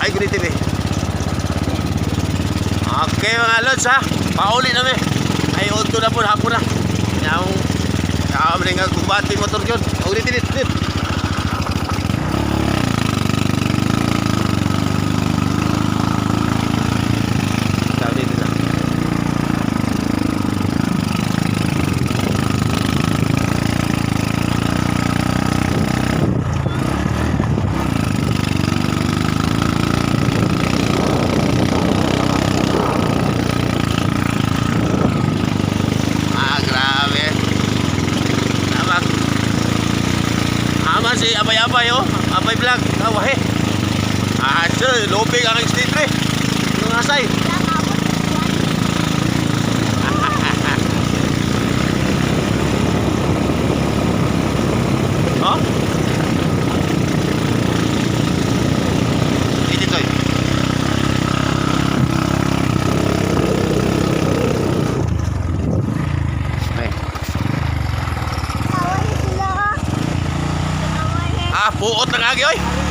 Ay, Guri TV. Okay mga lods ha. Pauli na mi. Ay, unto na po hapon na. Yung kami nga kumbati motor yun. Uli tinit. Si abay-abay oh, abay vlog. Wahe. Sir, lobig ang stitre. Yung asay. Oh? Ini toy. Puot na nga, oy.